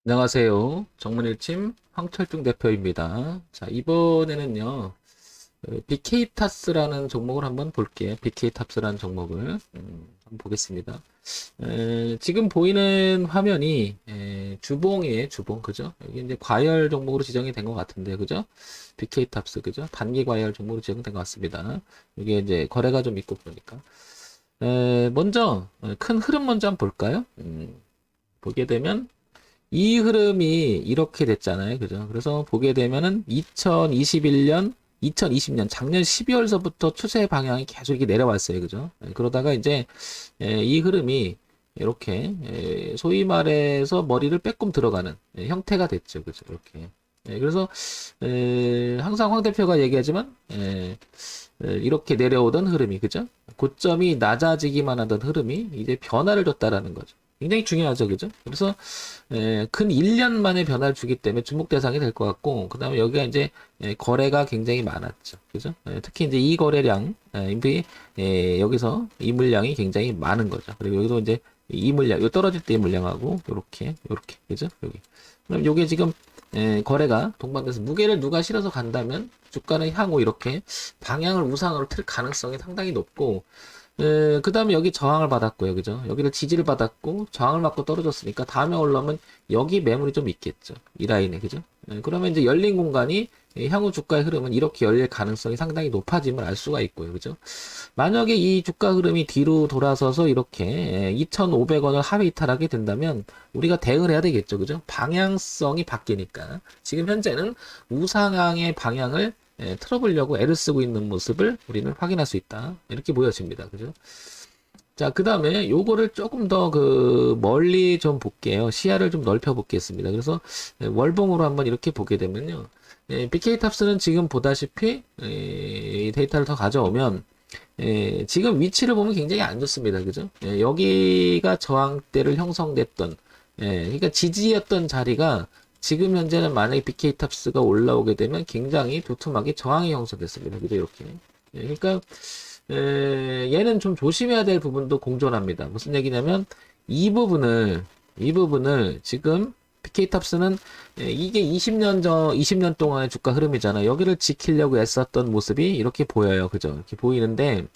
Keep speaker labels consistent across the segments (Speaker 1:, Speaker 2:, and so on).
Speaker 1: 안녕하세요. 정문일침 황철중 대표입니다. 자, 이번에는요, BK탑스라는 종목을 한번 볼게요. BK탑스라는 종목을 한번 보겠습니다. 지금 보이는 화면이 주봉이에요. 주봉, 그죠? 여기 이제 과열 종목으로 지정이 된 것 같은데, 그죠? BK탑스, 그죠? 단기 과열 종목으로 지정된 것 같습니다. 이게 이제 거래가 좀 있고 보니까. 먼저 큰 흐름 먼저 한번 볼까요? 보게 되면 이 흐름이 이렇게 됐잖아요. 그죠? 그래서 보게 되면은 2021년, 2020년 작년 12월서부터 추세 방향이 계속 이렇게 내려왔어요. 그죠? 그러다가 이제 이 흐름이 이렇게 소위 말해서 머리를 빼꼼 들어가는 형태가 됐죠. 그죠? 이렇게. 그래서 항상 황 대표가 얘기하지만 이렇게 내려오던 흐름이 그죠? 고점이 낮아지기만 하던 흐름이 이제 변화를 줬다라는 거죠. 굉장히 중요하죠, 그죠? 그래서 근 1년 만에 변화를 주기 때문에 주목 대상이 될 것 같고, 그 다음에 여기가 이제 거래가 굉장히 많았죠, 그죠? 특히 이제 이 거래량, 여기서 이 물량이 굉장히 많은 거죠. 그리고 여기도 이제 이 물량, 요 떨어질 때 이 물량하고 요렇게, 그죠? 여기. 그럼 요게 지금 거래가 동반돼서 무게를 누가 실어서 간다면 주가는 향후 이렇게 방향을 우상으로 틀 가능성이 상당히 높고, 그 다음에 여기 저항을 받았고요. 그죠? 여기를 지지를 받았고, 저항을 맞고 떨어졌으니까 다음에 올라오면 여기 매물이 좀 있겠죠. 이 라인에. 그죠? 그러면 이제 열린 공간이 향후 주가의 흐름은 이렇게 열릴 가능성이 상당히 높아짐을 알 수가 있고요. 그죠? 만약에 이 주가 흐름이 뒤로 돌아서서 이렇게 2,500원을 하회 이탈하게 된다면 우리가 대응을 해야 되겠죠. 그죠? 방향성이 바뀌니까. 지금 현재는 우상향의 방향을 틀어보려고 애를 쓰고 있는 모습을 우리는 확인할 수 있다. 이렇게 보여집니다. 그죠? 자, 그 다음에 요거를 조금 더 멀리 좀 볼게요. 시야를 좀 넓혀 보겠습니다. 그래서 월봉으로 한번 이렇게 보게 되면요. BK탑스는 지금 보다시피 이 데이터를 더 가져오면 지금 위치를 보면 굉장히 안 좋습니다. 그죠? 여기가 저항대를 형성됐던 그러니까 지지였던 자리가 지금 현재는 만약에 BK탑스가 올라오게 되면 굉장히 두툼하게 저항이 형성됐습니다. 그죠? 이렇게. 그러니까 얘는 좀 조심해야 될 부분도 공존합니다. 무슨 얘기냐면 이 부분을 지금 BK탑스는 이게 20년 동안의 주가 흐름이잖아요. 여기를 지키려고 애썼던 모습이 이렇게 보여요. 그죠? 이렇게 보이는데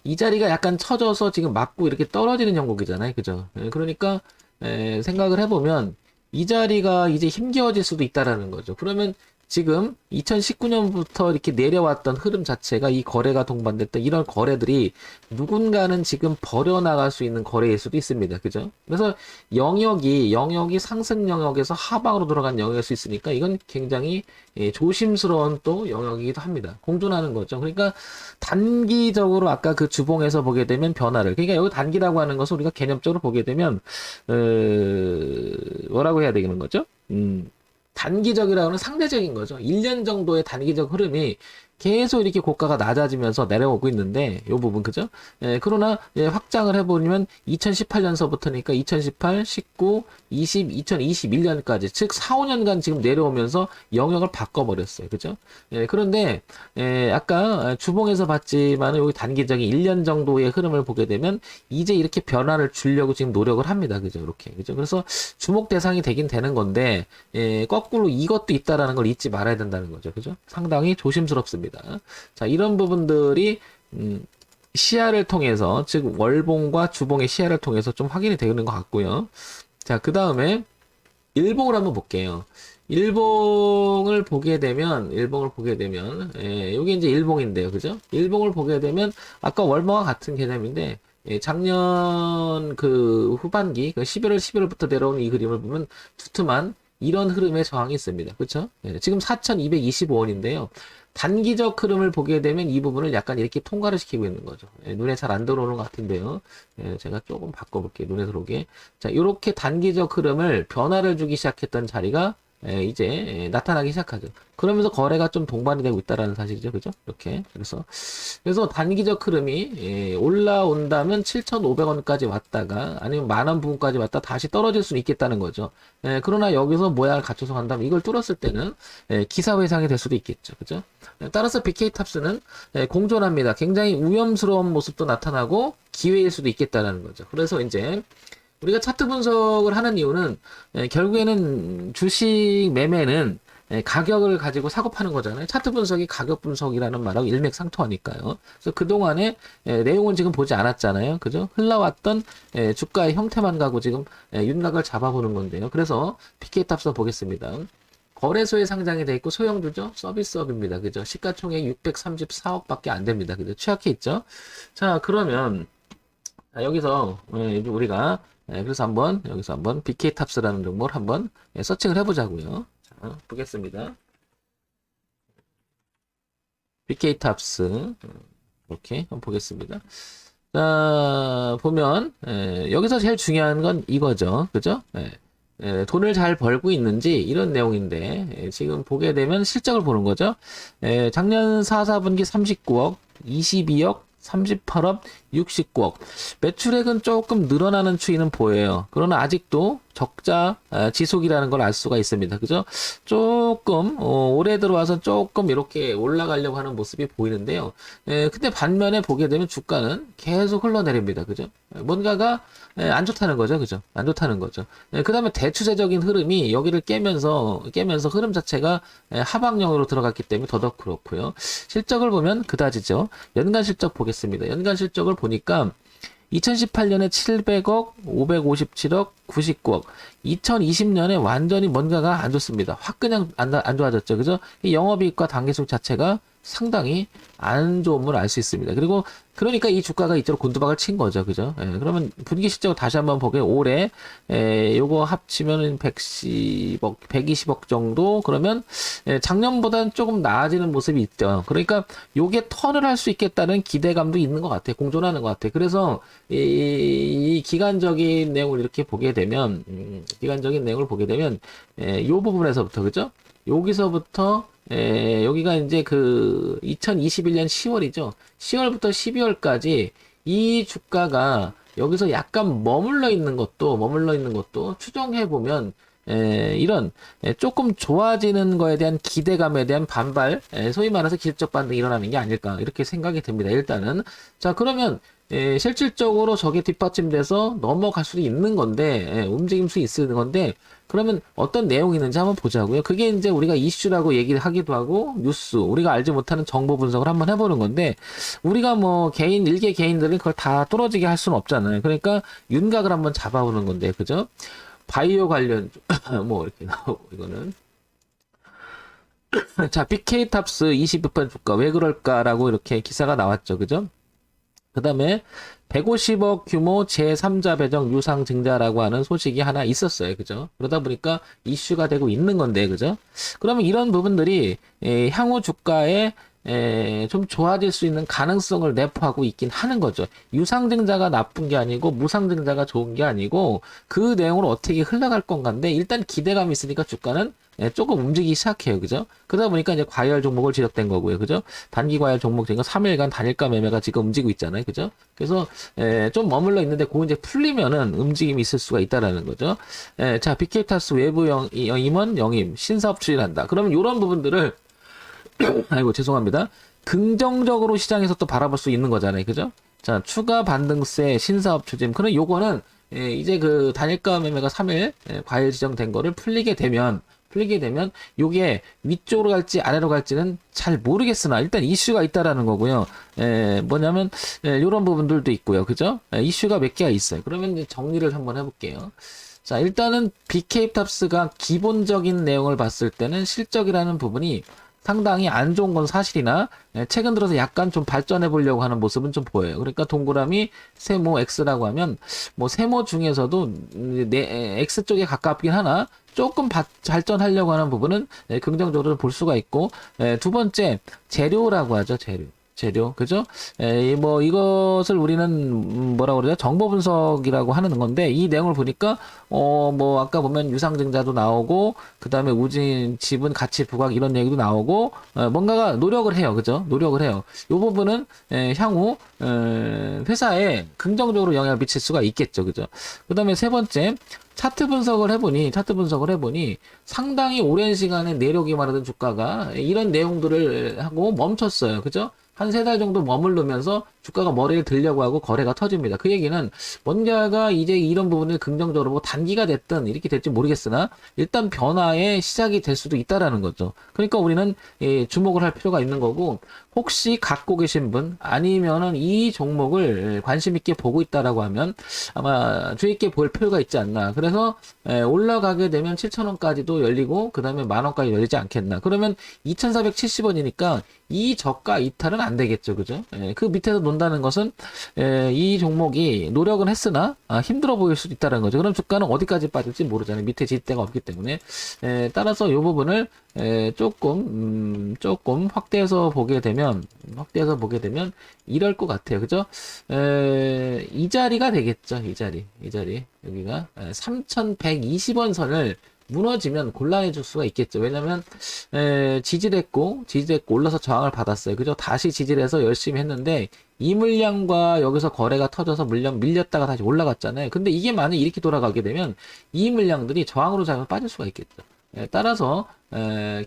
Speaker 1: 이 자리가 약간 처져서 지금 맞고 이렇게 떨어지는 형국이잖아요. 그죠? 그러니까 생각을 해보면 이 자리가 이제 힘겨워질 수도 있다라는 거죠. 그러면 지금 2019년부터 이렇게 내려왔던 흐름 자체가 이 거래가 동반됐던 이런 거래들이 누군가는 지금 버려나갈 수 있는 거래일 수도 있습니다. 그죠? 그래서 영역이 상승 영역에서 하방으로 돌아간 영역일 수 있으니까 이건 굉장히 조심스러운 또 영역이기도 합니다. 공존하는 거죠. 그러니까 단기적으로 아까 그 주봉에서 보게 되면 변화를 그러니까 여기 단기라고 하는 것을 우리가 개념적으로 보게 되면 어, 뭐라고 해야 되는 거죠? 단기적이라고는 상대적인 거죠. 1년 정도의 단기적 흐름이 계속 이렇게 고가가 낮아지면서 내려오고 있는데 이 부분 그죠? 그러나 확장을 해보면 2018년서부터니까 2018, 19, 20, 2021년까지 즉 4, 5년간 지금 내려오면서 영역을 바꿔버렸어요. 그죠? 그런데 아까 주봉에서 봤지만 여기 단기적인 1년 정도의 흐름을 보게 되면 이제 이렇게 변화를 주려고 지금 노력을 합니다. 그죠? 이렇게 그죠? 그래서 주목 대상이 되긴 되는 건데 거꾸로 이것도 있다라는 걸 잊지 말아야 된다는 거죠. 그죠? 상당히 조심스럽습니다. 자, 이런 부분들이 시야를 통해서 즉 월봉과 주봉의 시야를 통해서 좀 확인이 되는 것 같고요. 자, 그 다음에 일봉을 한번 볼게요. 일봉을 보게 되면 여기 이제 일봉인데요. 그죠? 일봉을 보게 되면 아까 월봉과 같은 개념인데 작년 그 후반기, 그 11월, 11월부터 내려온 이 그림을 보면 두툼한 이런 흐름의 저항이 있습니다. 그렇죠? 지금 4,225원인데요. 단기적 흐름을 보게 되면 이 부분을 약간 이렇게 통과를 시키고 있는 거죠. 눈에 잘 안 들어오는 것 같은데요. 제가 조금 바꿔볼게요. 눈에 들어오게. 자, 이렇게 단기적 흐름을 변화를 주기 시작했던 자리가 이제 나타나기 시작하죠. 그러면서 거래가 좀 동반이 되고 있다라는 사실이죠. 그죠? 이렇게. 그래서 단기적 흐름이 올라온다면 7,500원까지 왔다가 아니면 만원 부분까지 왔다 다시 떨어질 수는 있겠다는 거죠. 그러나 여기서 모양을 갖춰서 간다면 이걸 뚫었을 때는 기사회상이 될 수도 있겠죠. 그죠? 따라서 BK탑스는 공존합니다. 굉장히 위험스러운 모습도 나타나고 기회일 수도 있겠다는 거죠. 그래서 이제 우리가 차트 분석을 하는 이유는 결국에는 주식 매매는 가격을 가지고 사고 파는 거잖아요. 차트 분석이 가격 분석이라는 말하고 일맥상통하니까요. 그래서 그동안에 내용은 지금 보지 않았잖아요. 그죠? 흘러왔던 주가의 형태만 가고 지금 윤곽을 잡아보는 건데요. 그래서 PK탑서 보겠습니다. 거래소에 상장이 돼 있고 소형주죠. 서비스업입니다. 그죠? 시가총액 634억밖에 안 됩니다. 그죠? 취약해 있죠. 자, 그러면 여기서 우리가 그래서 한번 여기서 한번 BK탑스라는 종목을 한번 서칭을 해보자고요. 자, 보겠습니다. BK탑스 이렇게 한번 보겠습니다. 자, 보면 여기서 제일 중요한 건 이거죠. 그죠? 돈을 잘 벌고 있는지 이런 내용인데 지금 보게 되면 실적을 보는 거죠. 작년 4분기 39억, 22억, 38억, 69억. 매출액은 조금 늘어나는 추이는 보여요. 그러나 아직도 적자 지속이라는 걸 알 수가 있습니다. 그죠? 조금 올해 들어와서 조금 이렇게 올라가려고 하는 모습이 보이는데요. 근데 반면에 보게 되면 주가는 계속 흘러내립니다. 그죠? 뭔가가 안 좋다는 거죠. 그죠? 안 좋다는 거죠. 그 다음에 대추세적인 흐름이 여기를 깨면서 흐름 자체가 하방형으로 들어갔기 때문에 더더욱 그렇고요. 실적을 보면 그다지죠. 연간 실적 보겠습니다. 연간 실적을 보니까 2018년에 700억, 557억, 99억. 2020년에 완전히 뭔가가 안 좋습니다. 확 그냥 안 좋아졌죠. 그죠? 이 영업이익과 단기수익 자체가 상당히 안 좋음을 알 수 있습니다. 그리고 그러니까 이 주가가 이쪽으로 곤두박을 친 거죠. 그죠? 그러면 분기 실적을 다시 한번 보게 올해 요거 합치면은 110억, 120억 정도 그러면 작년보다는 조금 나아지는 모습이 있죠. 그러니까 요게 턴을 할 수 있겠다는 기대감도 있는 것 같아요. 공존하는 것 같아요. 그래서 이 기간적인 내용을 이렇게 보게 되면 기간적인 내용을 보게 되면 요 부분에서부터 그죠? 여기서부터 여기가 이제 그 2021년 10월이죠. 10월부터 12월까지 이 주가가 여기서 약간 머물러 있는 것도 추정해 보면 이런 조금 좋아지는 거에 대한 기대감에 대한 반발, 소위 말해서 기술적 반등이 일어나는 게 아닐까 이렇게 생각이 됩니다. 일단은 자 그러면 실질적으로 저게 뒷받침돼서 넘어갈 수도 있는 건데 움직임 수 있는 건데 그러면 어떤 내용이 있는지 한번 보자고요. 그게 이제 우리가 이슈라고 얘기를 하기도 하고 뉴스 우리가 알지 못하는 정보 분석을 한번 해보는 건데 우리가 뭐 일개 개인들은 그걸 다 뚫어지게 할 수는 없잖아요. 그러니까 윤곽을 한번 잡아보는 건데 그죠? 바이오 관련 뭐 이렇게 나오고 이거는 자 BK탑스 20% 주가 왜 그럴까라고 이렇게 기사가 나왔죠. 그죠? 그 다음에 150억 규모 제3자 배정 유상증자라고 하는 소식이 하나 있었어요. 그죠? 그러다 보니까 이슈가 되고 있는 건데, 그죠? 그러면 이런 부분들이 향후 주가에 좀 좋아질 수 있는 가능성을 내포하고 있긴 하는 거죠. 유상증자가 나쁜 게 아니고 무상증자가 좋은 게 아니고 그 내용으로 어떻게 흘러갈 건가인데 일단 기대감이 있으니까 주가는 조금 움직이기 시작해요. 그죠? 그러다 보니까 이제 과열 종목을 지적된 거고요. 그죠? 단기 과열 종목 중에 3일간 단일가 매매가 지금 움직이고 있잖아요. 그죠? 그래서 좀 머물러 있는데 그거 이제 풀리면은 움직임이 있을 수가 있다라는 거죠. 자, BK탑스 외부 임원 영임 신사업 추진한다. 그러면 이런 부분들을 아이고 죄송합니다. 긍정적으로 시장에서 또 바라볼 수 있는 거잖아요. 그죠? 자, 추가 반등세 신사업 추진. 그럼 요거는 이제 그 단일가 매매가 3일 과열 지정된 거를 풀리게 되면 요게 위쪽으로 갈지 아래로 갈지는 잘 모르겠으나 일단 이슈가 있다라는 거고요. 뭐냐면 요런 부분들도 있고요. 그죠? 이슈가 몇 개가 있어요. 그러면 이제 정리를 한번 해볼게요. 자, 일단은 BK탑스가 기본적인 내용을 봤을 때는 실적이라는 부분이 상당히 안 좋은 건 사실이나 최근 들어서 약간 좀 발전해 보려고 하는 모습은 좀 보여요. 그러니까 동그라미 세모 X라고 하면 뭐 세모 중에서도 X 쪽에 가깝긴 하나 조금 발전하려고 하는 부분은 긍정적으로 볼 수가 있고 두 번째 재료라고 하죠. 재료 그죠? 뭐 이것을 우리는 뭐라고 그러죠? 정보 분석이라고 하는 건데 이 내용을 보니까 뭐 아까 보면 유상증자도 나오고 그다음에 우진 지분 가치 부각 이런 얘기도 나오고 뭔가가 노력을 해요. 그죠? 노력을 해요. 이 부분은 향후 회사에 긍정적으로 영향을 미칠 수가 있겠죠. 그죠? 그다음에 세 번째 차트 분석을 해보니 상당히 오랜 시간에 내려오기만 하던 주가가 이런 내용들을 하고 멈췄어요. 그죠? 한 세 달 정도 머무르면서 주가가 머리를 들려고 하고 거래가 터집니다. 그 얘기는 뭔가가 이제 이런 부분을 긍정적으로 뭐 단기가 됐든 이렇게 될지 모르겠으나 일단 변화의 시작이 될 수도 있다라는 거죠. 그러니까 우리는 주목을 할 필요가 있는 거고, 혹시 갖고 계신 분 아니면은 이 종목을 관심 있게 보고 있다라고 하면 아마 주의 있게 볼 필요가 있지 않나. 그래서 올라가게 되면 7,000원까지도 열리고 그 다음에 10,000원까지 열리지 않겠나. 그러면 2,470원이니까 이 저가 이탈은 안 되겠죠. 그죠? 그 밑에서 논다는 것은 이 종목이 노력은 했으나 힘들어 보일 수도 있다는 거죠. 그럼 주가는 어디까지 빠질지 모르잖아요. 밑에 지지대가 없기 때문에. 따라서 이 부분을 조금 확대해서 보게 되면 이럴 것 같아요. 그죠? 이 자리가 되겠죠. 이 자리. 여기가 3,120원 선을 무너지면 곤란해질 수가 있겠죠. 왜냐면 지지됐고 올라서 저항을 받았어요. 그죠? 다시 지지를 해서 열심히 했는데 이 물량과 여기서 거래가 터져서 물량 밀렸다가 다시 올라갔잖아요. 근데 이게 만약 이렇게 돌아가게 되면 이 물량들이 저항으로 잡아 빠질 수가 있겠죠. 따라서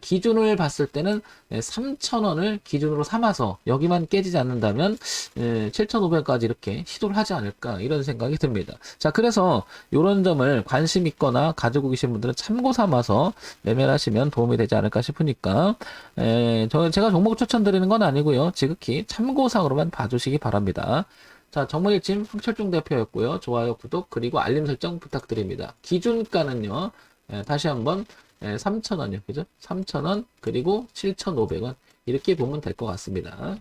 Speaker 1: 기준을 봤을 때는 3,000원을 기준으로 삼아서 여기만 깨지지 않는다면 7,500까지 이렇게 시도를 하지 않을까 이런 생각이 듭니다. 자, 그래서 이런 점을 관심 있거나 가지고 계신 분들은 참고 삼아서 매매를 하시면 도움이 되지 않을까 싶으니까 제가 종목 추천드리는 건 아니고요. 지극히 참고상으로만 봐주시기 바랍니다. 자, 정문일침 황철중 대표였고요. 좋아요, 구독, 그리고 알림 설정 부탁드립니다. 기준가는요, 다시 한번 3,000원이요. 그죠? 3,000원, 그리고 7,500원. 이렇게 보면 될 것 같습니다.